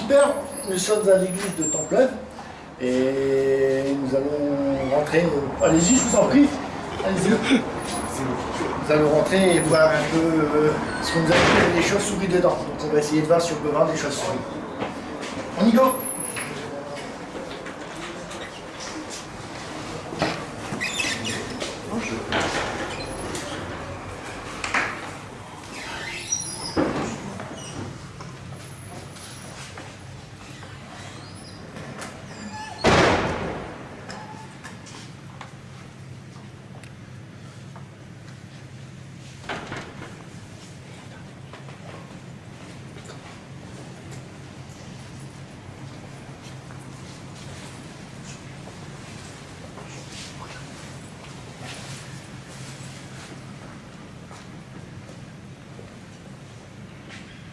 super, nous sommes à l'église de Templeuve et nous allons rentrer. Allez-y, je vous en prie. Allez-y. Nous allons rentrer et voir un peu ce qu'on nous a dit, il y a des chauves-souris dedans. Donc on va essayer de voir si on peut voir des chauves-souris. On y go.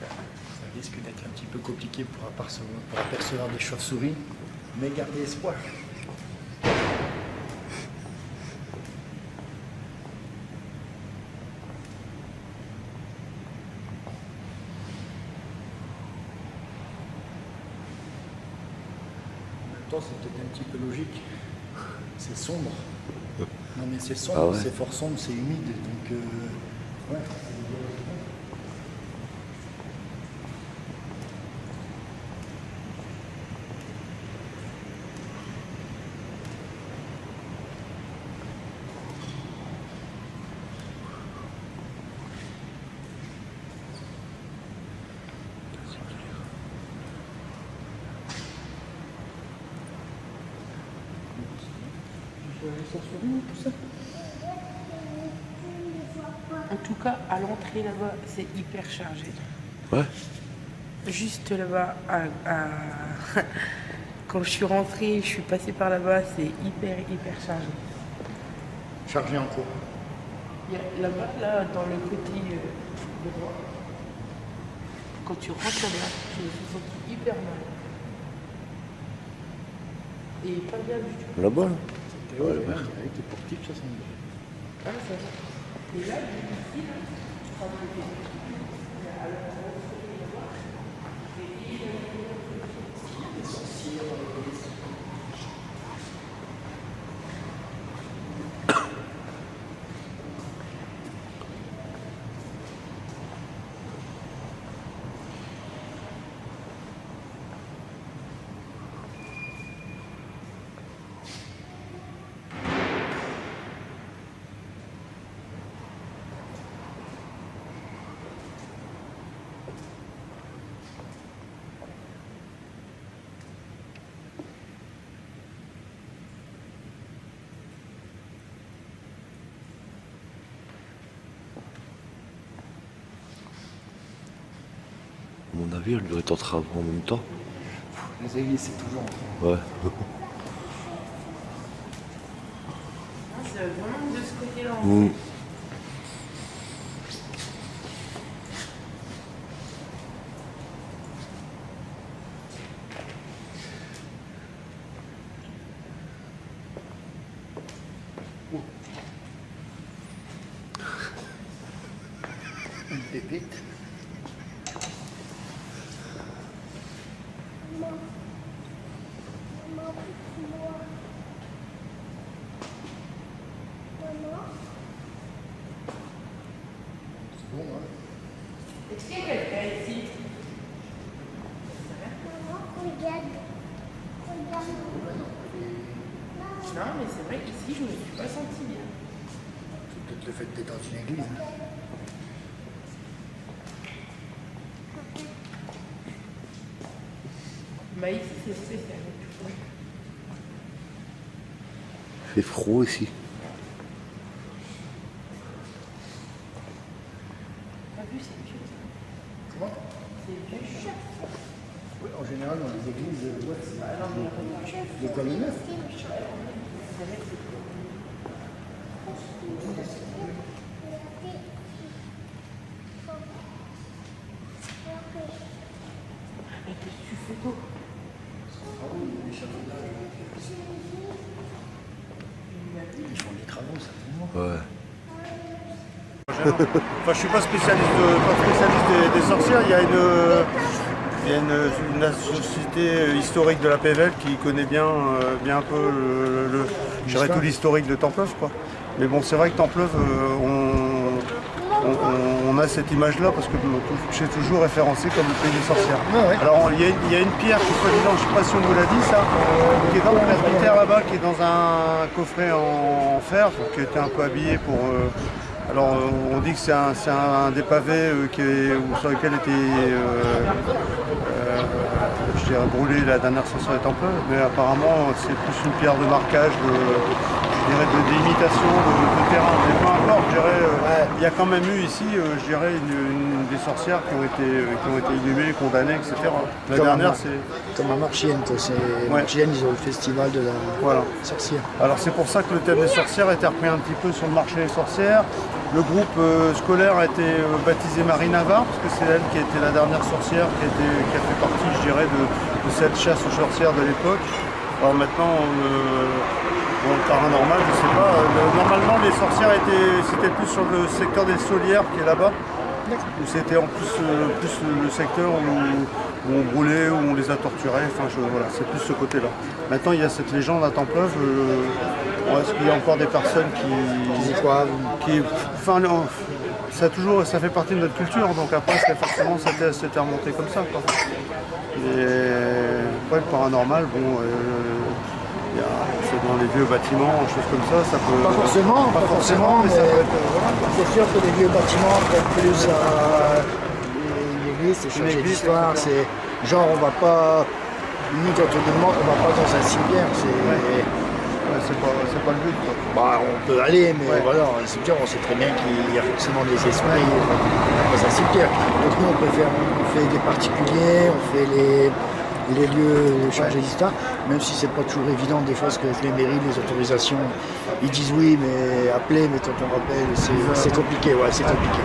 Ça risque d'être un petit peu compliqué pour apercevoir des chauves-souris, mais gardez espoir. En même temps, c'est peut-être un petit peu logique. C'est sombre. Non mais c'est sombre, Ah ouais. c'est fort sombre, c'est humide, donc ouais. En tout cas, à l'entrée là-bas, c'est hyper chargé. Ouais. Juste là-bas, quand je suis rentrée, je suis passée par là-bas, c'est hyper chargé. Chargé en cours. Il y a là-bas, là, dans le côté droit, quand tu rentres là-bas, je me suis sentie hyper mal. Et pas bien du tout. Là-bas, là. Théo, avec les portiques, ça semble. Ah, ça va. Et là, ici, là, je crois que À mon avis, elle doit être en travaux en même temps. Les églises, c'est toujours en train. Ouais. c'est vraiment de ce côté-là. En fait. Mmh. Une pépite. C'est bon, hein? Est-ce qu'il y a quelqu'un ici? Non, mais c'est vrai qu'ici, je me suis pas sentie bien. C'est peut-être le fait d'être dans une église. Hein. Bah ici, c'est spécial. Il fait froid ici. T'as vu, c'est vieux ça. Comment? C'est vieux. Oui, en général, dans les églises, ouais, c'est de quoi les neuf. Et qu'est-ce que tu fais toi? Ils font des travaux, certainement. Ouais. Enfin, je suis pas spécialiste des sorcières. Il y a Il y a une société historique de la Pévèle qui connaît bien un peu je dirais tout l'historique de Templeuve, quoi. Mais bon, c'est vrai que Templeuve, on a cette image-là parce que c'est toujours référencé comme le pays des sorcières. Ah ouais. Alors il y a une pierre qui soi-disant, je ne sais pas si on vous l'a dit ça, qui est dans le presbytère là-bas, qui est dans un coffret en fer, donc, qui était un peu habillé pour... alors on dit que c'est un des pavés sur lequel était je dirais brûlée la dernière sorcière des Templeuves, mais apparemment c'est plus une pierre de marquage, d'imitation de terrain. Mais peu importe, je dirais, il y a quand même eu ici, je dirais, des sorcières qui ont été inhumées, condamnées, etc. La dernière, c'est... Comme à Marchienne, Marchienne, ils ont le festival de la sorcière. Alors c'est pour ça que le thème des sorcières a été repris un petit peu sur le marché des sorcières. Le groupe scolaire a été baptisé Marie Navarre, parce que c'est elle qui a été la dernière sorcière, qui a fait partie, je dirais, de cette chasse aux sorcières de l'époque. Alors maintenant, bon, le paranormal, je sais pas. Normalement, les sorcières c'était plus sur le secteur des Solières qui est là-bas. Où c'était en plus le secteur où on brûlait, où on les a torturés. Enfin, voilà, c'est plus ce côté-là. Maintenant, il y a cette légende à Templeuve. Est-ce qu'il y a encore des personnes enfin, ça fait partie de notre culture. Donc après, forcément, c'était remonté comme ça, quoi. Et après, le paranormal, bon. C'est dans les vieux bâtiments, choses comme ça peut... Pas forcément, mais ça peut être... c'est sûr que les vieux bâtiments, peut-être plus l'église, c'est changer d'histoire, c'est genre on va pas, nous quand on demande, on va pas dans un cimetière, c'est pas le but, quoi. Bah, on peut aller, mais voilà, un cimetière, on sait très bien qu'il y a forcément des esprits dans un cimetière. Donc nous on fait des particuliers, on fait les lieux changer d'histoire, même si c'est pas toujours évident des fois, parce que les mairies, les autorisations, ils disent oui, mais appelez, mais quand on rappelle, c'est compliqué, c'est compliqué.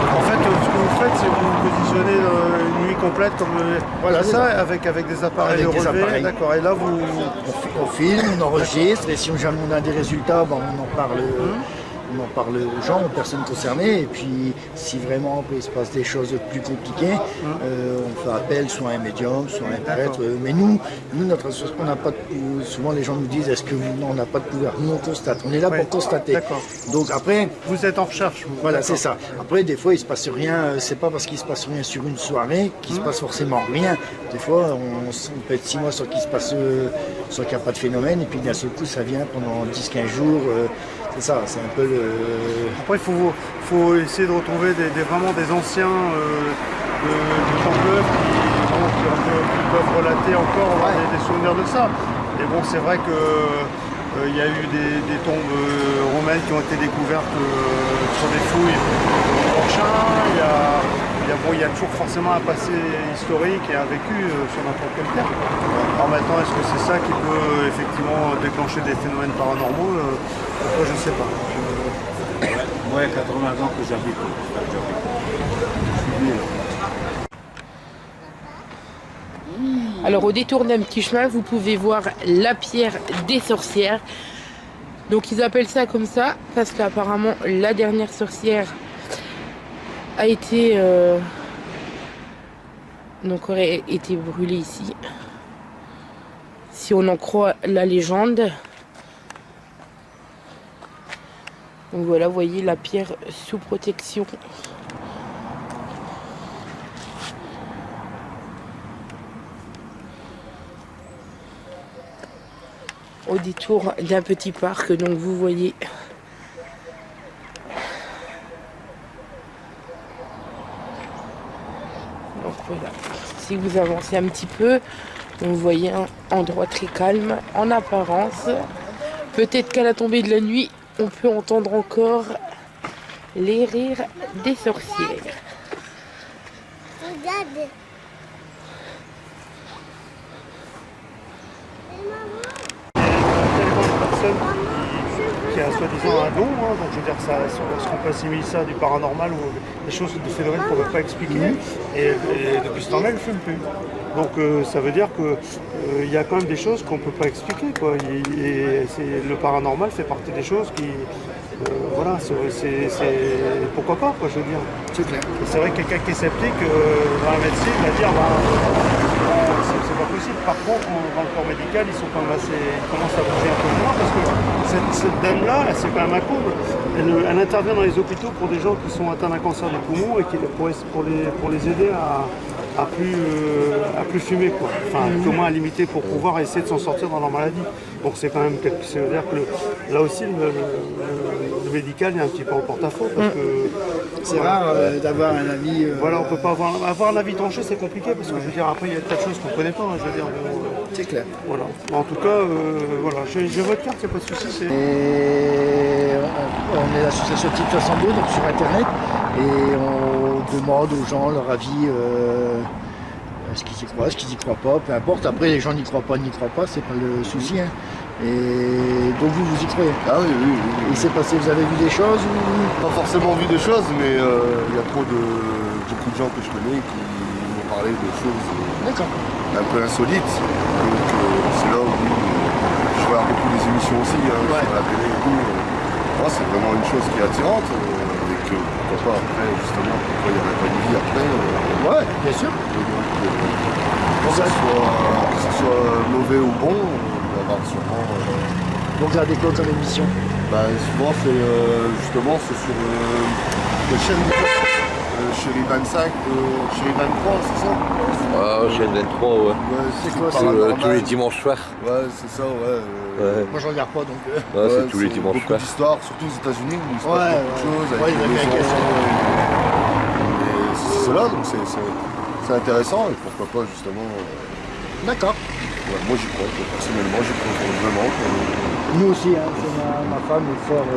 En fait, ce que vous faites, c'est que vous positionnez une nuit complète comme ça, avec des appareils relevés, d'accord, et là on filme, on enregistre, et si jamais on a des résultats, on en parle. On en parle aux gens, aux personnes concernées, et puis si vraiment il se passe des choses plus compliquées, on fait appel soit à un médium, soit à un prêtre. Mais nous, notre association, on n'a pas souvent les gens nous disent est-ce que on n'a pas de pouvoir? Nous on constate, on est là pour constater. Donc après, vous êtes en recherche. Voilà, c'est ça. Après, des fois il se passe rien, c'est pas parce qu'il se passe rien sur une soirée qu'il se passe forcément rien. Des fois on peut être 6 mois sans qu'il se passe, sans qu'il n'y a pas de phénomène, et puis d'un seul coup ça vient pendant 10-15 jours. C'est ça, c'est un peu le... Après, il faut essayer de retrouver vraiment des anciens du Templeuve qui peuvent relater encore des souvenirs de ça. Et bon, c'est vrai qu'il y a eu des tombes romaines qui ont été découvertes sur des fouilles au Porchin. Il y a toujours forcément un passé historique et un vécu sur n'importe quelle terre. Alors maintenant, est-ce que c'est ça qui peut effectivement déclencher des phénomènes paranormaux? Moi, je ne sais pas. Moi, il y a 80 ans que j'habite. Alors au détour d'un petit chemin, vous pouvez voir la pierre des sorcières. Donc ils appellent ça comme ça parce qu'apparemment la dernière sorcière a été aurait été brûlée ici. Si on en croit la légende. Donc voilà, vous voyez la pierre sous protection. Au détour d'un petit parc, donc vous voyez. Donc voilà, si vous avancez un petit peu, vous voyez un endroit très calme en apparence. Peut-être qu'à la tombée de la nuit, on peut entendre encore les rires des sorcières. Regarde. Qui a soi-disant un don, donc je veux dire, est-ce qu'on peut assimiler ça du paranormal ou des choses, des phénomènes qu'on ne peut pas expliquer, et depuis ce temps-là, elle ne fume plus. Donc ça veut dire qu'il y a quand même des choses qu'on ne peut pas expliquer, quoi. Le paranormal fait partie des choses voilà, pourquoi pas, quoi, je veux dire. C'est clair. C'est vrai que quelqu'un qui est sceptique dans la médecine va dire c'est pas possible. Par contre, dans le corps médical, ils commencent à bouger un peu moins parce que cette dame-là, c'est quand même un comble. Elle intervient dans les hôpitaux pour des gens qui sont atteints d'un cancer du poumon et pour les aider à plus fumer, quoi. Enfin, au moins à limiter pour pouvoir essayer de s'en sortir dans leur maladie. Donc c'est quand même c'est-à-dire que là aussi le médical est un petit peu en porte-à-faux parce que C'est rare d'avoir un avis. voilà, on peut pas avoir un avis tranché, c'est compliqué parce que je veux dire après il y a tas de choses qu'on connaît pas, hein, je veux dire. C'est clair. Voilà. En tout cas, voilà, j'ai votre carte, il n'y a pas de souci. Et on est l'association Type 62 donc sur internet et on demande aux gens leur avis, ce qu'ils y croient, ce qu'ils y croient pas, peu importe. Après les gens n'y croient pas, c'est pas le souci. Hein. Et donc vous y croyez. Ah oui, oui, oui. Il s'est passé, vous avez vu des choses ou... Pas forcément vu des choses, mais il y a beaucoup de gens que je connais qui m'ont parlé de choses D'accord. un peu insolites. Donc c'est là où je regarde beaucoup les émissions aussi, hein, sur la télé et tout. Moi, c'est vraiment une chose qui est attirante. Et que pourquoi pas après, justement, pourquoi il n'y aurait pas une vie après. Ouais, bien sûr. Que ce soit mauvais ou bon, on va avoir sûrement. Vous regardez quoi comme émission? Bah, souvent, justement, c'est sur le Chéri 25, Chéri 23, c'est ça? Ah, chaîne 23, ouais. Ouais, C'est quoi, Tous les dimanches soirs. Ouais, c'est ça, ouais. Ouais. Moi je regarde pas donc. Ouais, c'est tous les c'est dimanches beaucoup soirs. d'histoires, surtout aux États-Unis, où il se Ouais, passe ouais. beaucoup de choses Ouais, avec les les maisons. Américains, Et c'est cela, donc c'est intéressant, et pourquoi pas justement. D'accord. Ouais, moi j'y crois, personnellement, j'y crois vraiment. Nous aussi, hein, c'est ma femme, mon frère,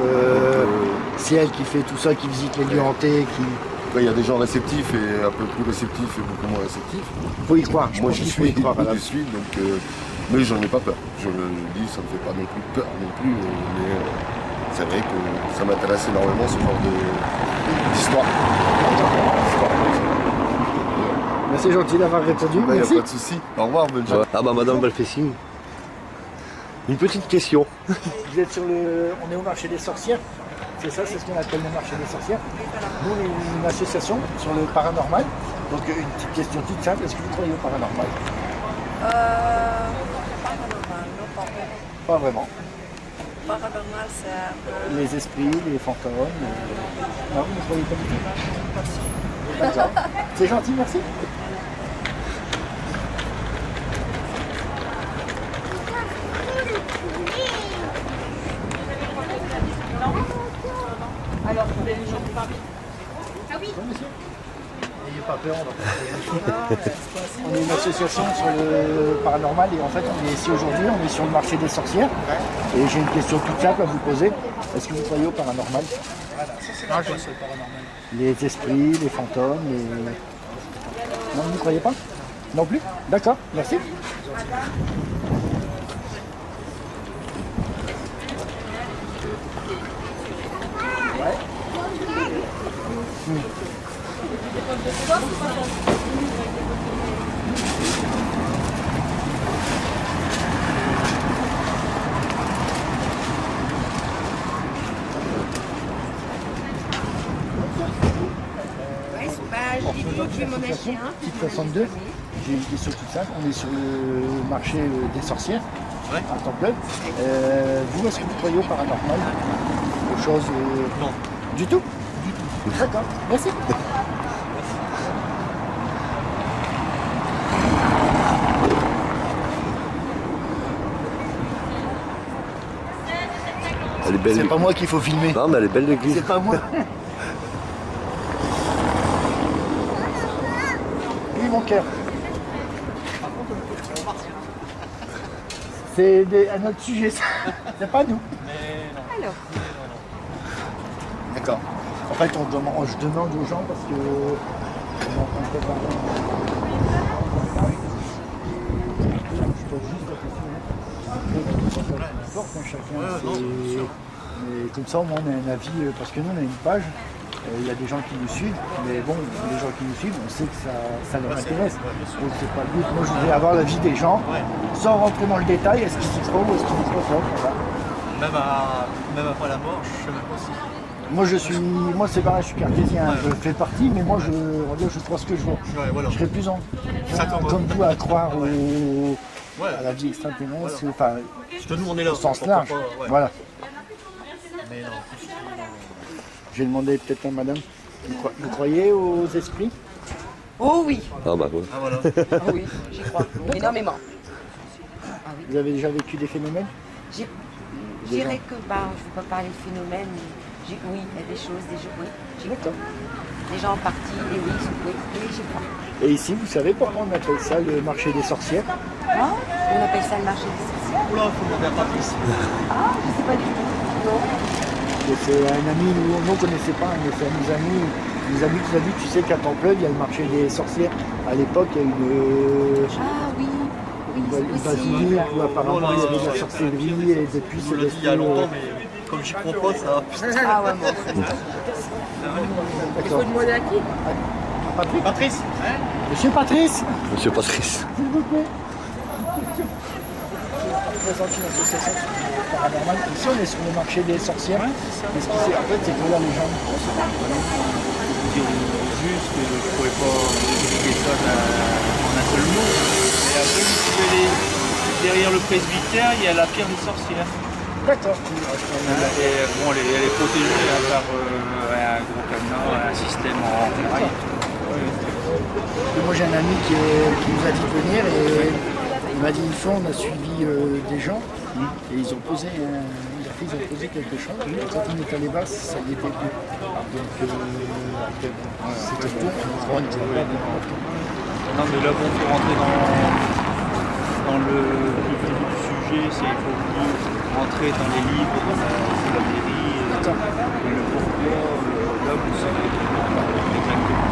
c'est elle qui fait tout ça, qui visite les lieux hantés, qui. Après, il y a des gens réceptifs et un peu plus réceptifs et beaucoup moins réceptifs. Faut y croire. Moi pense j'y qu'il faut suis, y croire. j'y suis, donc. Mais j'en ai pas peur. Je le dis, ça me fait pas non plus peur non plus. Mais c'est vrai que ça m'intéresse énormément ce genre d'histoire. Mais c'est gentil d'avoir répondu. Il n'y a Merci. pas de souci. Au revoir, bonne journée. Ah bah madame Balfessine. Une petite question. Vous êtes sur le. On est au marché des sorcières. C'est ça, c'est ce qu'on appelle le marché des sorcières. Nous, on est une association sur le paranormal. Donc une petite question toute simple, est-ce que vous croyez au paranormal? Paranormal, non, pas vraiment. Pas vraiment. Paranormal, c'est un peu... Les esprits, les fantômes. Non, vous ne croyez pas du tout. D'accord. C'est gentil, merci. Alors, vous avez les gens qui parlent. Ah oui. Monsieur. N'ayez pas peur, on est une association sur le paranormal et en fait on est ici aujourd'hui, on est sur le marché des sorcières. Et j'ai une question toute simple à vous poser. Est-ce que vous croyez au paranormal? Ah, je sais le paranormal. Les esprits, les fantômes, les... Non, vous ne croyez pas? Non plus? D'accord, merci. Ouais. Type 62, j'ai une question toute simple. On est sur le marché des sorcières à Temple. Vous, est-ce que vous croyez au paranormal? Aux choses. Non. Du tout? Du tout. D'accord, merci. Elle est belle. C'est pas moi qu'il faut filmer. Non mais elle est belle l'église. C'est pas moi. Oui, mon cœur. C'est un autre sujet, ça. C'est pas nous. Alors, D'accord. En fait, je demande aux gens parce que on est en train de préparer. Je pose juste la question. Après, peu importe, hein, chacun. Mais comme ça, au moins, on a un avis, parce que nous, on a une page. Il y a des gens qui nous suivent, mais bon, les gens qui nous suivent, on sait que ça leur intéresse. Donc c'est pas le but. Moi, je voudrais avoir l'avis des gens, sans rentrer dans le détail, est-ce qu'ils y croient ou est-ce qu'ils n'y croient pas. Voilà. Même après la mort, je sais même pas si. Moi c'est pareil, je suis cartésien, je fais partie, mais moi je crois ce que je vois. Ouais, voilà. Je serais plus comme vous à croire à la vie extraterrestre, enfin, Parce que nous, on est là. au sens pourquoi large. pas, ouais. Voilà. Mais non. Je vais demander peut-être à madame, vous croyez aux esprits? Oh oui, Ah bah ouais. Ah voilà. ah oui, j'y crois. Énormément. Vous avez déjà vécu des phénomènes? Je dirais que, je ne veux pas parler de phénomène, mais oui, il y a des choses, oui, j'y crois. Les gens partis, et oui, j'y crois. Et ici, vous savez pourquoi on appelle ça le marché des sorcières? Ah, on appelle ça le marché des sorcières. Oula, faut demander à Patrice. Ah, je ne sais pas du tout. Non. Et c'est un ami, nous ne connaissait pas, mais c'est un de nos amis. Nous a dit, tu sais qu'à Templeuve, il y a le marché des sorcières. À l'époque, il y a Ah oui, une c'est basilique possible. où apparemment il y avait de la sorcellerie et depuis Je c'est le dis il y a longtemps, mais comme j'y crois pas, ça. Ah ouais, moi. Il faut demander à qui? Patrick. Patrice. Monsieur Patrice, Monsieur Patrice. s'il vous plaît. On représente une association paranormale. Ici, on est sur le marché des sorcières. Mais ce qui c'est, en fait, c'est que la légende. Dire juste que je ne pourrais pas expliquer ça en un seul mot. Et après, vous pouvez aller derrière le presbytère, il y a la pierre des sorcières. D'accord. Et bon, elle est protégée par un gros cadenas, un système en ferraille. Moi, j'ai un ami qui nous a dit de venir et il m'a dit une fois, on a suivi des gens et ils ont posé quelque chose. Et quand on est allé bas, ça y était plus. Donc, c'était tout. Non, mais là, bon, pour rentrer dans le vif du sujet, c'est il faut rentrer dans les livres de la mairie, et le pourquoi, là, vous savez exactement.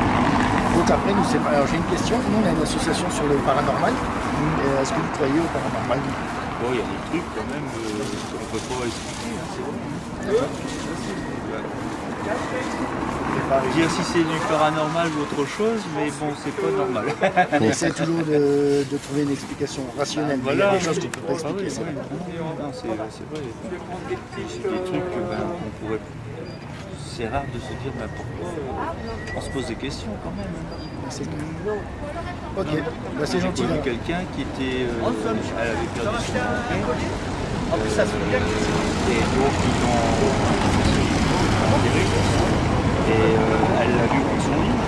Donc après, alors j'ai une question. Nous, on a une association sur le paranormal. Est-ce que vous croyez au paranormal? Bon, il y a des trucs quand même qu'on ne peut pas expliquer, hein, c'est vrai. Dire si c'est du paranormal ou autre chose, mais bon, c'est pas normal. On essaie toujours de trouver une explication rationnelle. Il y a des choses qu'on ne peut pas expliquer. C'est vrai. Non, c'est vrai. C'est des trucs qu'on pourrait. C'est rare de se dire pourquoi. On se pose des questions quand même. C'est clair. Ok, bah, c'est gentil. J'ai connu quelqu'un qui était. Elle avait perdu son enfant. Et donc ils l'ont enterré. Et elle l'a vu dans son lit.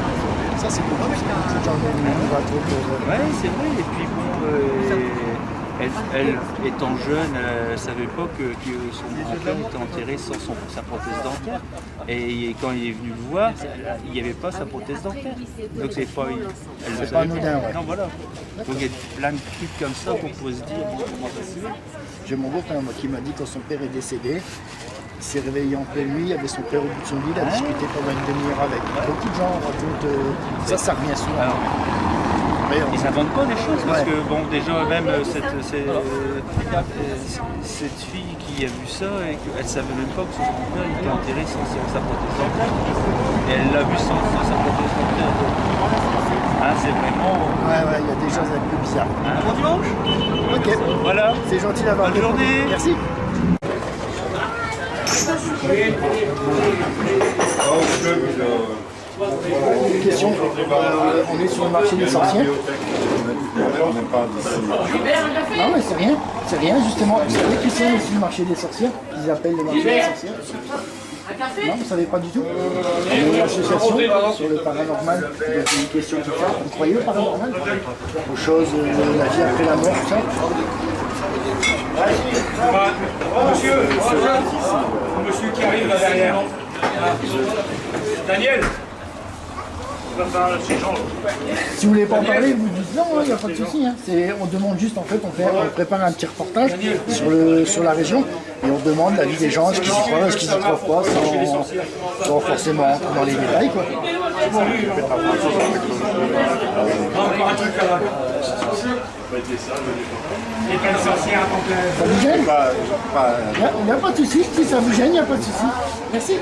Ça, c'est cool. C'est genre on va trop. Ouais, c'est vrai. Et puis bon, elle étant jeune, elle ne savait pas que son grand-père était enterré sans sa prothèse dentaire. Et quand il est venu le voir, il n'y avait pas sa prothèse dentaire. Donc c'est pas. Elle C'est pas anodin, ouais. Non, voilà. Donc il y a plein de trucs comme ça qu'on peut se dire comment ça se fait. J'ai mon beau-père qui m'a dit quand son père est décédé, il s'est réveillé en pleine nuit, il y avait son père au bout de son lit, il a discuté pendant une demi-heure avec. Beaucoup de gens racontent ça revient souvent. Alors, ils n'inventent pas des choses parce que bon déjà même cette fille qui a vu ça et elle savait même pas que son grand-père était enterré sans sa prothèse dentaire et elle l'a vu sans sa prothèse dentaire. Hein, c'est vraiment. Ouais, il y a des choses un peu bizarres. Un bon dimanche. Ok, Voilà. c'est gentil d'avoir Bonne journée. Merci. Une question, on est sur le marché des sorcières. Non mais c'est rien justement. Vous savez qui c'est sur le marché des sorcières? Qu'ils appellent le marché des sorcières? Non, vous ne savez pas du tout? On est une association sur le paranormal. Donc une question tout ça. Vous croyez au paranormal? Aux choses, la vie après la mort, tout ça? Monsieur qui arrive là derrière. Daniel. Si vous voulez pas en parler, vous dites non, il n'y a pas de souci. Hein. On demande juste, en fait, on prépare un petit reportage sur la région et on demande l'avis des gens, est-ce qu'ils y croient, est-ce qu'ils y croient pas, sans forcément rentrer dans les détails. Quoi. Ça vous gêne? Il n'y a pas de souci, si ça vous gêne, il n'y a pas de souci. Merci.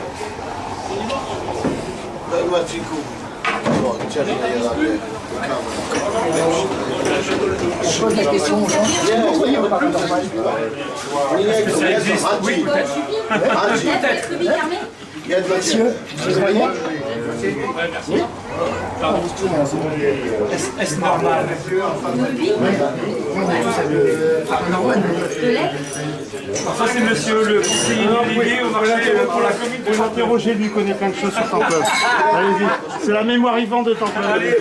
Je pose la question aux gens. Vous voyez au paranormal? Est-ce que ça existe? Oui, peut-être. Monsieur, vous voyez? Oui. Est-ce normal? Ça, c'est monsieur le conseiller délégué au marché pour la commune de Interrogez, lui connaît plein de choses sur Templeuve. Allez-y, c'est la mémoire vivante de Templeuve. Allez,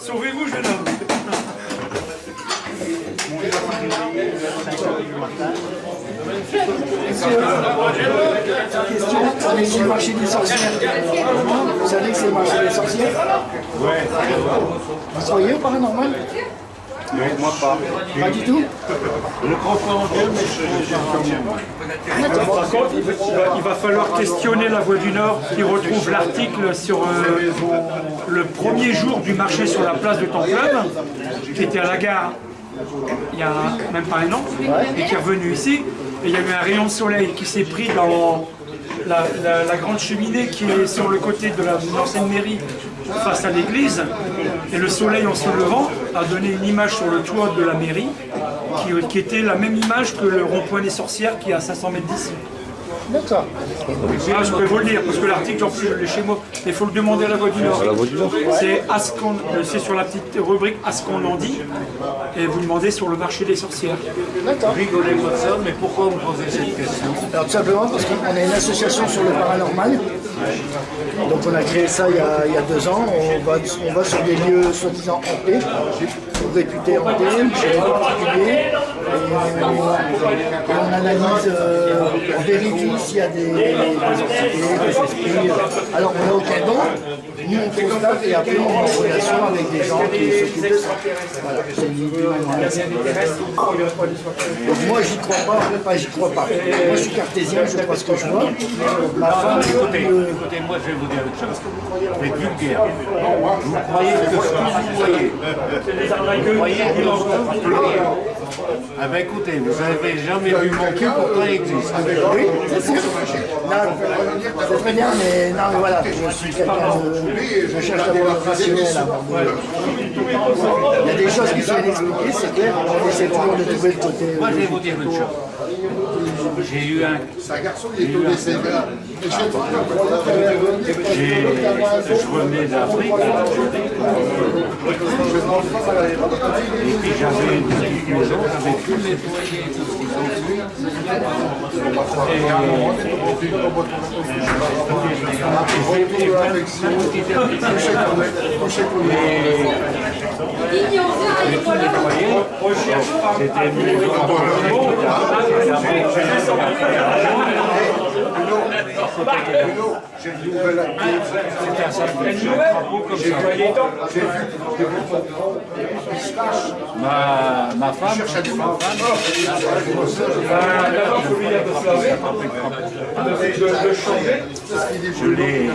sauvez-vous, jeune homme. Vous savez que c'est le marché des sorcières? Vous savez que c'est le marché des sorcières? Ouais. Vous croyez au paranormal? Non, moi pas. Pas du tout? Je crois pas en Dieu, mais je crois Par contre, il va falloir questionner la Voix du Nord qui retrouve l'article sur le premier jour du marché sur la place de Templeuve, qui était à la gare il y a même pas un an, et qui est revenu ici. Et il y a eu un rayon de soleil qui s'est pris dans la grande cheminée qui est sur le côté de l'ancienne mairie face à l'église. Et le soleil en se levant a donné une image sur le toit de la mairie qui était la même image que le rond-point des sorcières qui est à 500 mètres d'ici. D'accord. Ah, je peux vous le dire, parce que l'article, j'en suis chez moi. Il faut le demander à la Voix du Nord. C'est sur la petite rubrique « À ce qu'on en dit » et vous demandez sur le marché des sorcières. D'accord. rigolez pas de ça, mais pourquoi vous posez cette question? Alors tout simplement parce qu'on a une association sur le paranormal. Donc on a créé ça il y a 2 ans. On va sur des lieux soi-disant hantés, réputés hantés, chez les particuliers. Et on analyse, on vérifie s'il y a des entités, des esprits. Alors on n'a aucun don. Nous on constate et après on est en relation avec des gens qui s'occupent de ça. Voilà, c'est l'idée. Donc moi j'y crois pas, j'y crois pas. Moi je suis cartésien, je crois ce que je vois. Ma femme, Écoutez, moi je vais vous dire une chose. Vous êtes vulgaire. Vous croyez que ce que vous voyez, vous croyez que ah ben écoutez, vous n'avez jamais vu mon cul, pourtant il existe. oui, c'est sûr. Non, c'est très bien, mais non, mais voilà, je suis quelqu'un de... Je cherche d'abord le rationnel avant de... Il y a des choses qui sont inexpliquées, c'est clair, on essaie toujours de trouver le côté... Moi je vais vous dire une chose. J'ai eu un... Je revenais d'Afrique. Et puis j'avais une petite maison, j'avais tout nettoyé, tout ce qu'ils ont fait. Et tout nettoyé. C'était une maison. J'ai une nouvelle C'était un crapaud comme ça. Ma femme, je l'ai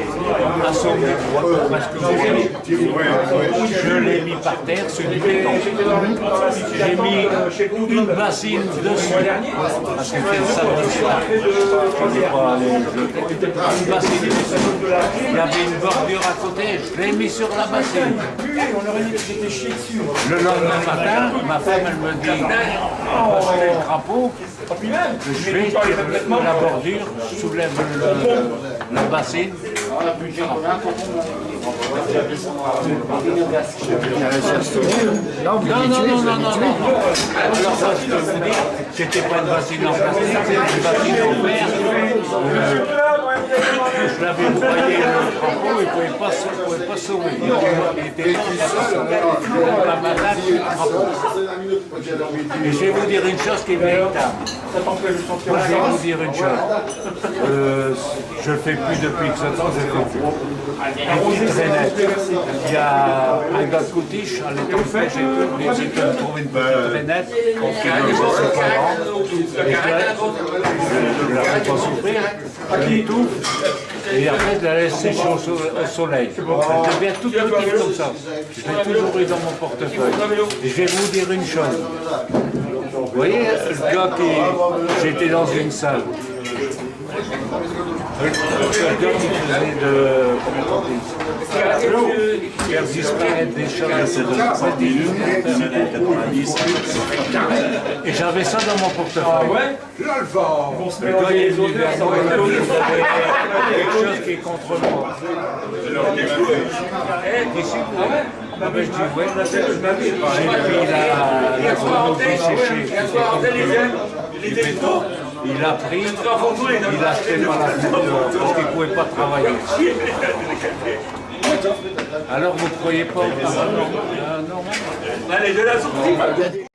assommé presque. Je l'ai mis par terre sur du béton. J'ai mis une bassine dessus parce que c'est ça je n'ai pas allé jeter. Une bassine dessus. Il y avait une bordure à côté, je l'ai mis sur la bassine. Le lendemain matin, ma femme elle me dit parce que le crapaud, je vais tirer la bordure, je soulève la bassine. Non. Alors ça, je peux vous dire, c'était pas une bassine en plastique, c'était une bassine en verre. Je l'avais broyé le crapaud, il ne pouvait pas sauver. Il était la malade du crapaud. Et je vais vous dire une chose qui est véritable. Moi, je vais vous dire une chose. Je le fais plus depuis que 7 ans, je le fais plus. Très net. Il y a un gars de Coutiche, à l'époque, j'ai essayé de trouver une petite traînette qui ne laissait pas grande. Je ne la fais pas souffrir, je l'étouffe. Et après, je la laisse sécher au soleil. Elle devient toute petite comme ça. Je l'ai toujours eu dans mon portefeuille. Et je vais vous dire une chose. Vous voyez, le gars j'étais dans une salle. Quelqu'un qui faisait de... comment on dit, faire disparaître des choses et j'avais ça dans mon portefeuille. Le gars il est venu vers moi, il avait quelque chose qui est contre moi. Ici, ben, je dis ouais, j'ai pris la grenouille séchée qui était du béton. Il a pris, il a acheté par la fenêtre parce qu'il ne pouvait pas travailler. Alors vous ne croyez pas? Ah, non. Allez, de la sortie.